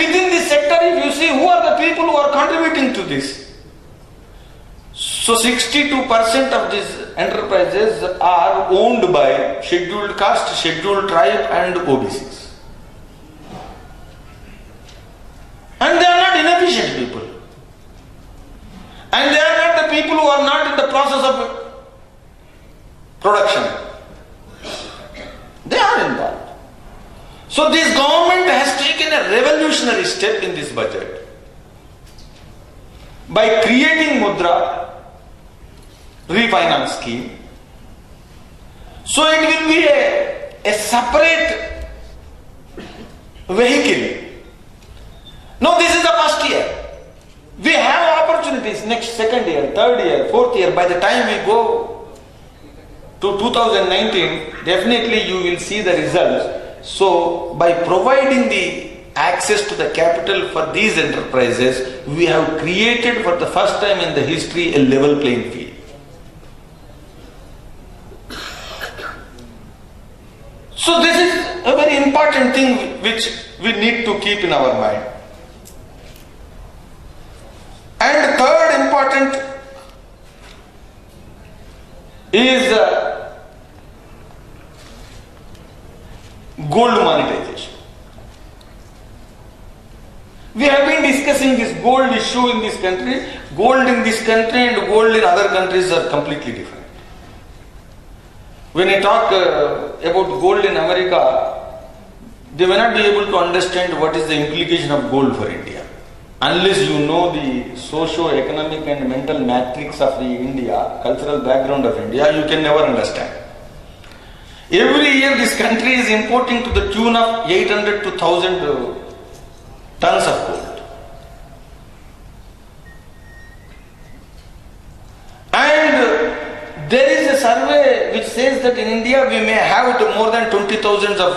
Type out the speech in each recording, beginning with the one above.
within this sector, if you see who are the people who are contributing to this. So 62% of these enterprises are owned by scheduled caste, scheduled tribe and OBCs. And they are not inefficient people. And they are not the people who are not in the process of production. They are involved. So this government has taken a revolutionary step in this budget by creating Mudra refinance scheme. So it will be a separate vehicle. No, this is the first year. We have opportunities next second year, third year, fourth year. By the time we go to 2019, definitely you will see the results. So by providing the access to the capital for these enterprises, we have created for the first time in the history a level playing field. So this is a very important thing which we need to keep in our mind. And third important is gold monetization. We have been discussing this gold issue in this country. Gold in this country and gold in other countries are completely different. When I talk about gold in America, they may not be able to understand what is the implication of gold for India. Unless you know the socio-economic and mental matrix of the India, cultural background of India, you can never understand. Every year this country is importing to the tune of 800 to 1000 tons of gold. And there is a survey which says that in India we may have more than 20,000 of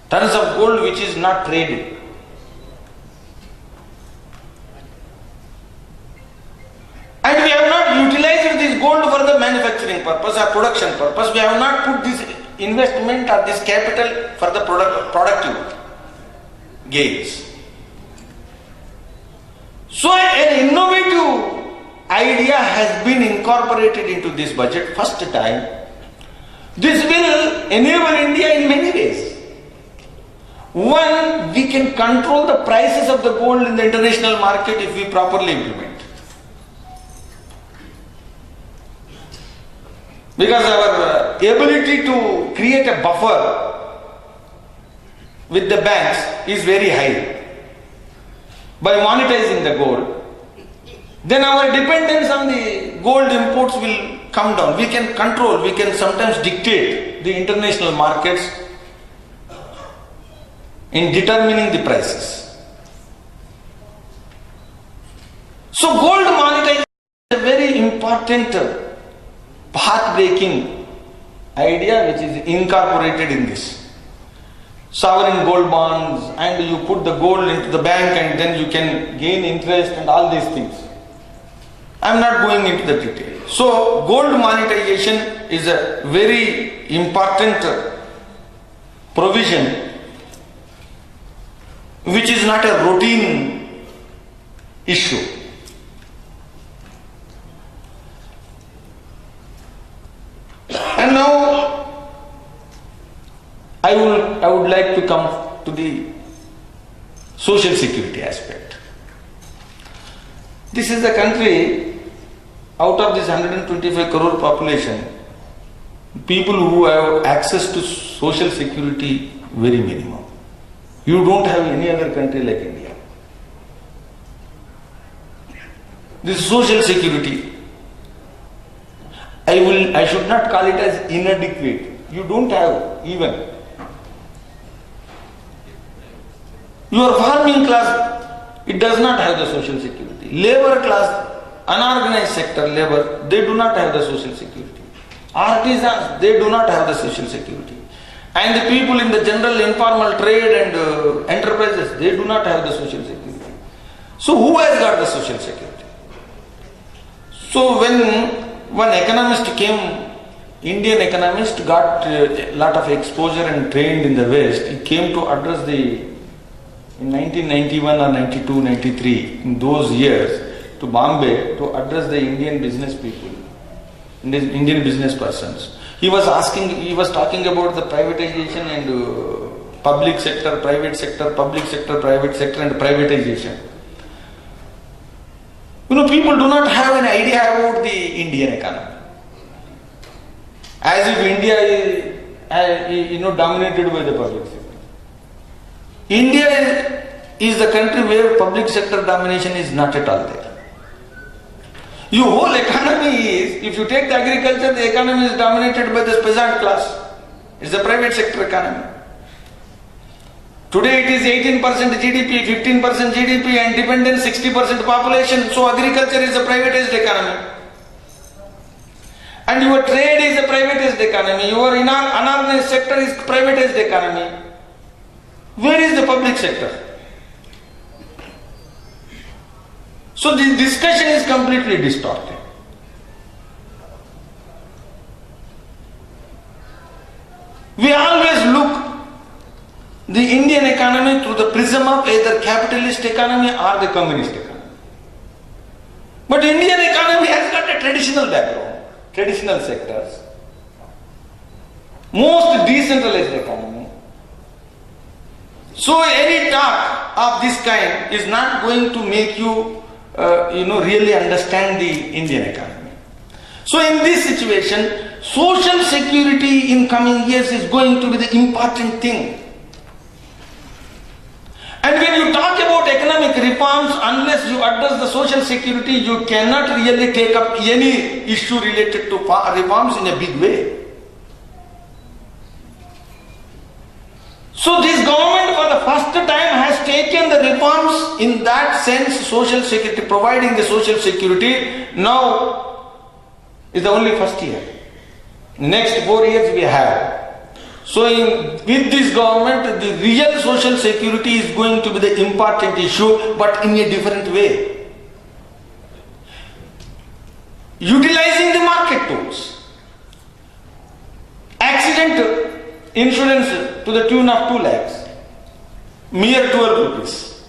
tons of gold which is not traded. And we have not utilized this gold for the manufacturing purpose or production purpose. We have not put this investment or this capital for the productive gains. So an innovative idea has been incorporated into this budget first time. This will enable India in many ways. One, we can control the prices of the gold in the international market if we properly implement. Because our ability to create a buffer with the banks is very high. By monetizing the gold, then our dependence on the gold imports will come down. We can control, we can sometimes dictate the international markets in determining the prices. So gold monetization is a very important path-breaking idea which is incorporated in this. Sovereign gold bonds, and you put the gold into the bank and then you can gain interest and all these things. I am not going into the detail. So gold monetization is a very important provision which is not a routine issue. And now I would like to come to the social security aspect. This is a country, out of this 125 crore population, people who have access to social security very minimum. You don't have any other country like India. This social security, I should not call it as inadequate. You don't have even. Your farming class, it does not have the social security. Labor class, unorganized sector labor, they do not have the social security. Artisans, they do not have the social security. And the people in the general informal trade and enterprises, they do not have the social security. So who has got the social security? So when one economist came, Indian economist got a lot of exposure and trained in the West, he came to address the in 1991 or 92, 93, in those years, to Bombay to address the Indian business people, Indian business persons. He was talking about the privatization and public sector, private sector, public sector, private sector and privatization. People do not have an idea about the Indian economy. As if India is, dominated by the public sector. India is the country where public sector domination is not at all there. Your whole economy is, if you take the agriculture, the economy is dominated by the peasant class. It's the private sector economy. Today it is 18% GDP, 15% GDP and dependent 60% population. So agriculture is a privatized economy. And your trade is a privatized economy. Your unorganized sector is privatized economy. Where is the public sector? So the discussion is completely distorted. We always look the Indian economy through the prism of either capitalist economy or the communist economy. But Indian economy has got a traditional background, traditional sectors, most decentralized economy. So any talk of this kind is not going to make you really understand the Indian economy. So in this situation, social security in coming years is going to be the important thing. And when you talk about economic reforms, unless you address the social security, you cannot really take up any issue related to reforms in a big way. So this government for the first time has taken the reforms in that sense, social security, providing the social security. Now is the only first year. Next 4 years we have. So with this government, the real social security is going to be the important issue, but in a different way. Utilizing the market tools. Accident insurance to the tune of 2 lakhs, mere 12 rupees.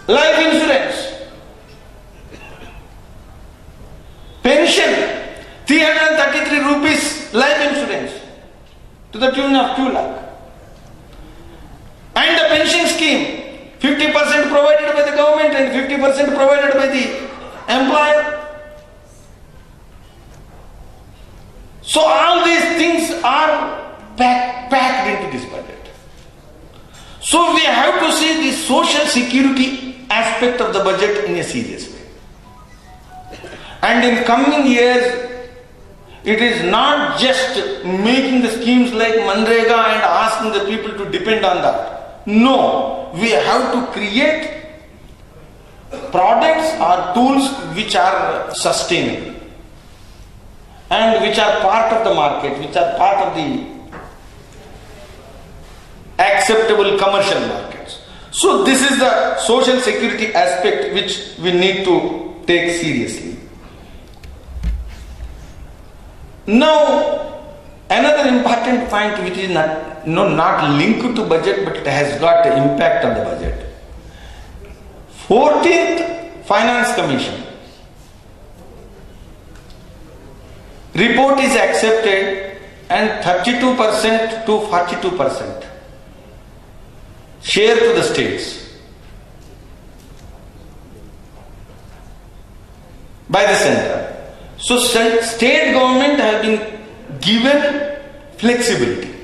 Life insurance, pension, 333 rupees life insurance to the tune of 2 lakh. And the pension scheme, 50% provided by the government and 50% provided by the employer. So all these things are packed into this budget. So we have to see the social security aspect of the budget in a serious way. And in coming years, it is not just making the schemes like Manrega and asking the people to depend on that. No, we have to create products or tools which are sustainable and which are part of the market, which are part of the acceptable commercial markets. So this is the social security aspect which we need to take seriously. Now, another important point which is not linked to budget but it has got an impact on the budget. 14th Finance Commission report is accepted and 32% to 42% share to the states by the center. So state government have been given flexibility.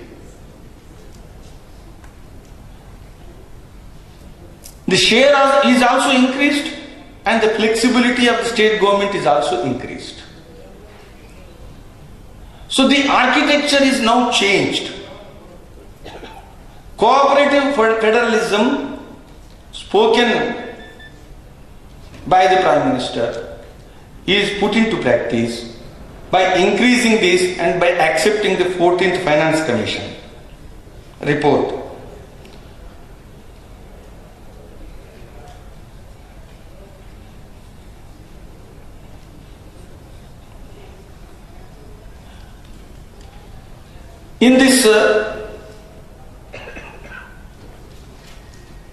The share is also increased and the flexibility of the state government is also increased. So the architecture is now changed. Cooperative federalism spoken by the Prime Minister is put into practice by increasing this and by accepting the 14th Finance Commission report. In this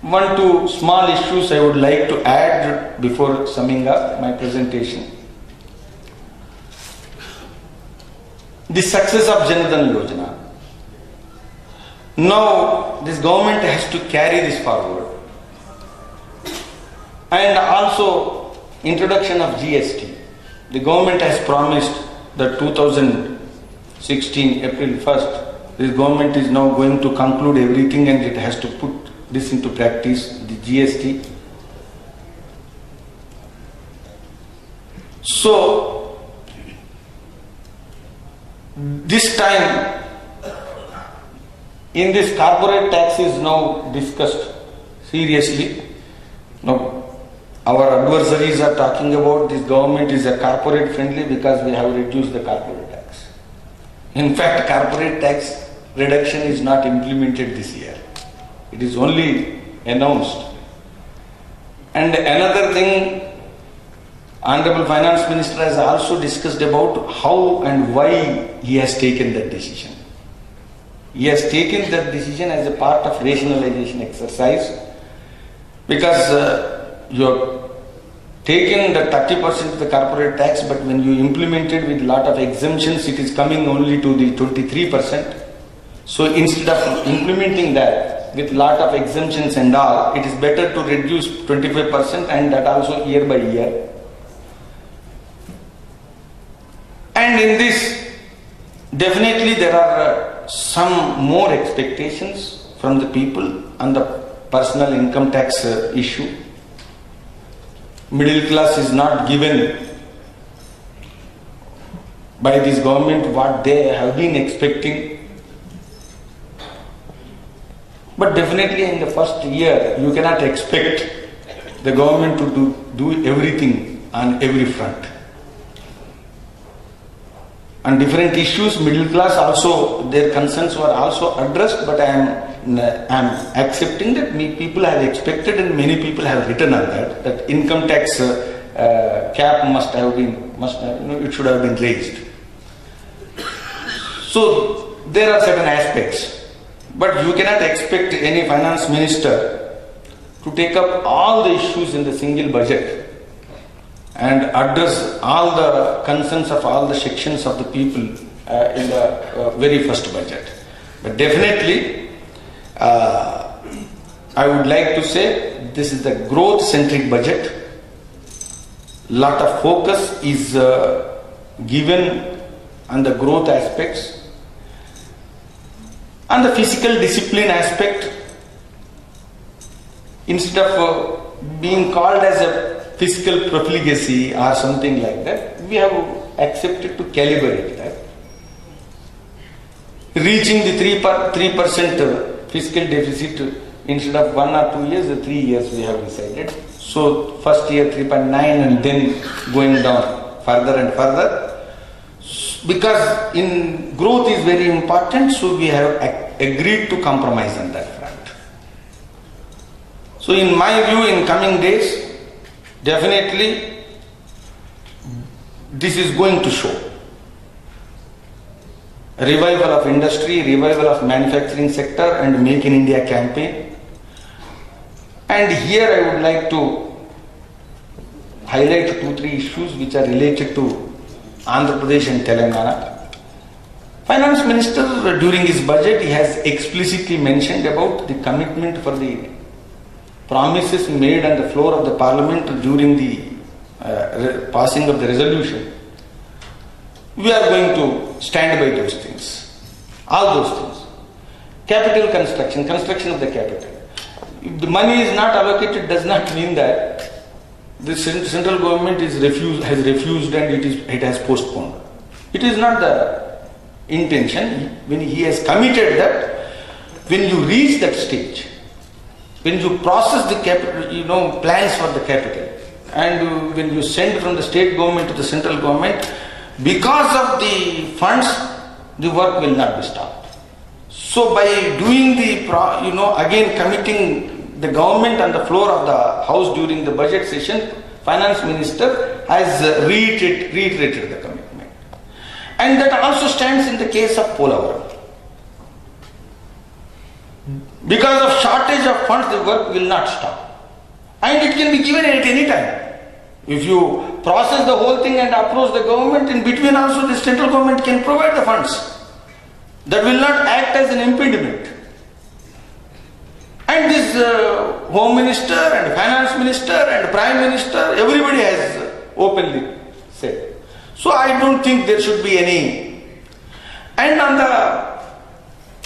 one, two small issues I would like to add before summing up my presentation. The success of Janadhan Yojana. Now this government has to carry this forward. And also introduction of GST. The government has promised that 2016 April 1st, this government is now going to conclude everything and it has to put this into practice, the GST. So, this time, in this corporate tax is now discussed seriously. Now, our adversaries are talking about this government is a corporate friendly because we have reduced the corporate tax. In fact, corporate tax reduction is not implemented this year. It is only announced. And another thing, Honorable Finance Minister has also discussed about how and why he has taken that decision. He has taken that decision as a part of rationalization exercise because you have taken the 30% of the corporate tax, but when you implement it with a lot of exemptions, it is coming only to the 23%. So instead of implementing that with lot of exemptions and all, it is better to reduce 25% and that also year by year. And in this, definitely there are some more expectations from the people on the personal income tax issue. Middle class is not given by this government what they have been expecting. But definitely in the first year, you cannot expect the government to do everything on every front. On different issues, middle class also, their concerns were also addressed, but I am accepting that people have expected and many people have written on that income tax cap it should have been raised. So there are certain aspects. But you cannot expect any finance minister to take up all the issues in the single budget and address all the concerns of all the sections of the people in the very first budget. But definitely, I would like to say this is the growth-centric budget. Lot of focus is given on the growth aspects. And the physical discipline aspect, instead of being called as a fiscal profligacy or something like that, we have accepted to calibrate that. Reaching the 3% fiscal deficit instead of 1 or 2 years, the 3 years we have decided. So first year 3.9 and then going down further and further. Because in growth is very important, so we have agreed to compromise on that front. So in my view, in coming days, definitely this is going to show a revival of industry, revival of manufacturing sector and Make in India campaign. And here I would like to highlight 2-3 issues which are related to Andhra Pradesh and Telangana. Finance Minister during his budget, he has explicitly mentioned about the commitment for the promises made on the floor of the Parliament during the passing of the resolution. We are going to stand by those things, all those things. Capital construction of the capital. If the money is not allocated, does not mean that the central government has refused and it has postponed. It is not the intention. When he has committed that, when you reach that stage, when you process the capital, plans for the capital, and when you send from the state government to the central government, because of the funds, the work will not be stopped. So by doing again committing the government on the floor of the house during the budget session, Finance Minister has reiterated the commitment. And that also stands in the case of Polavaram. Because of shortage of funds, the work will not stop. And it can be given at any time. If you process the whole thing and approach the government, in between also the central government can provide the funds. That will not act as an impediment. And this Home Minister and Finance Minister and Prime Minister, everybody has openly said. So I don't think there should be any. And on the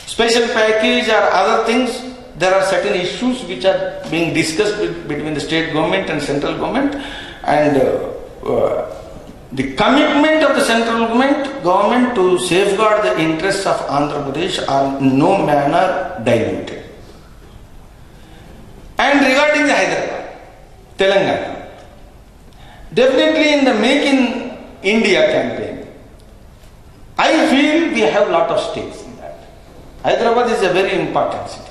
special package or other things, there are certain issues which are being discussed between the state government and central government, and the commitment of the central government to safeguard the interests of Andhra Pradesh are in no manner diluted. And regarding the Hyderabad, Telangana, definitely in the Make in India campaign, I feel we have lot of stakes in that. Hyderabad is a very important city.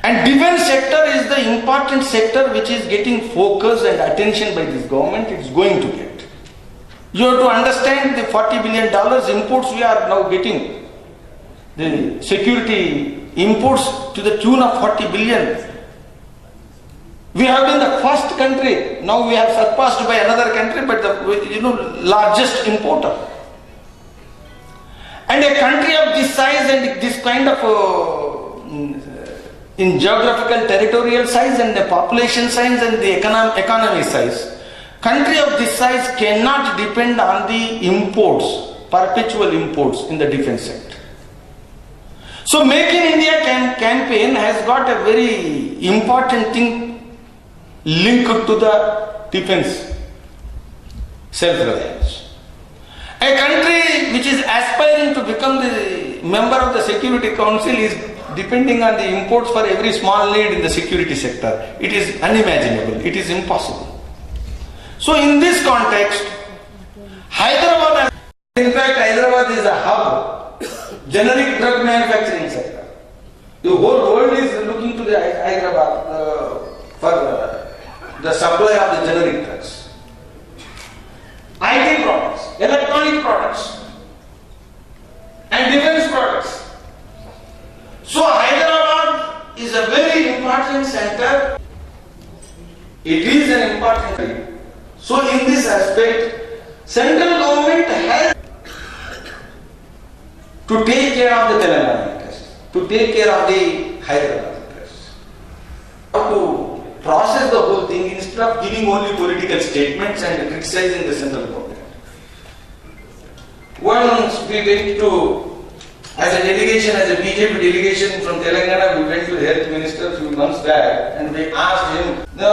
And defense sector is the important sector which is getting focus and attention by this government. It's going to get. You have to understand the $40 billion imports we are now getting. The security imports to the tune of 40 billion. We have been the first country. Now we have surpassed by another country, but the largest importer. And a country of this size and this kind of in geographical territorial size and the population size and the economy size, country of this size cannot depend on the imports, perpetual imports in the defense sector. So Make in India campaign has got a very important thing linked to the defense self-reliance. A country which is aspiring to become the member of the Security Council is depending on the imports for every small need in the security sector. It is unimaginable. It is impossible. So in this context, Hyderabad, in fact, Hyderabad is a hub, generic drug manufacturing sector. The whole world is looking to the Hyderabad for the supply of the generic drugs. IT products, electronic products, and defense products. So Hyderabad is a very important center. It is an important thing. So in this aspect, central government has to take care of the Telangana interest, to take care of the Hyderabad interest. To process the whole thing instead of giving only political statements and criticizing the central government. Once we went to, as a delegation, as a BJP delegation from Telangana, we went to the health minister a few months back and we asked him, the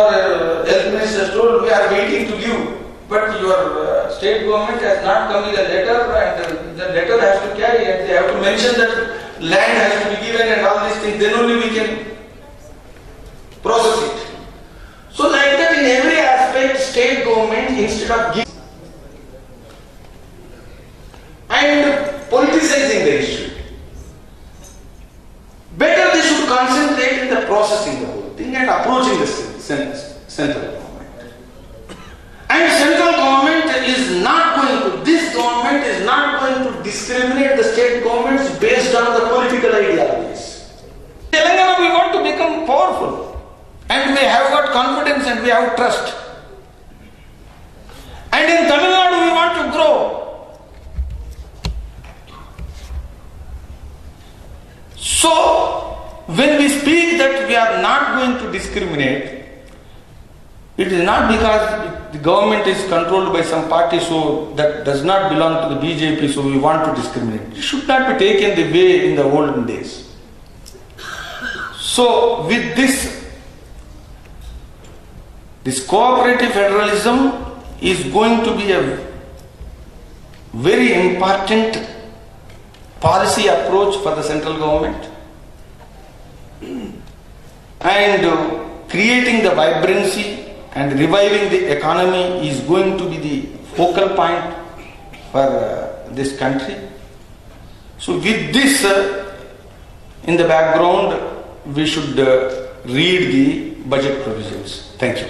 health minister told, we are waiting to give, but your state government has not come with a letter and the letter has to carry and they have to mention that land has to be given and all these things, then only we can process it. So like that in every aspect, state government instead of giving and politicizing the issue, better they should concentrate in the processing the whole thing and approaching the central government. And central government is not going to, this government is not going to discriminate the state governments based on the political ideologies. In Telangana we want to become powerful and we have got confidence and we have trust. And in Tamil Nadu we want to grow. So, when we speak that we are not going to discriminate, it is not because the government is controlled by some party so that does not belong to the BJP, so we want to discriminate. It should not be taken the way in the olden days. So, with this cooperative federalism is going to be a very important policy approach for the central government, and creating the vibrancy and reviving the economy is going to be the focal point for this country. So with this in the background, we should read the budget provisions. Thank you.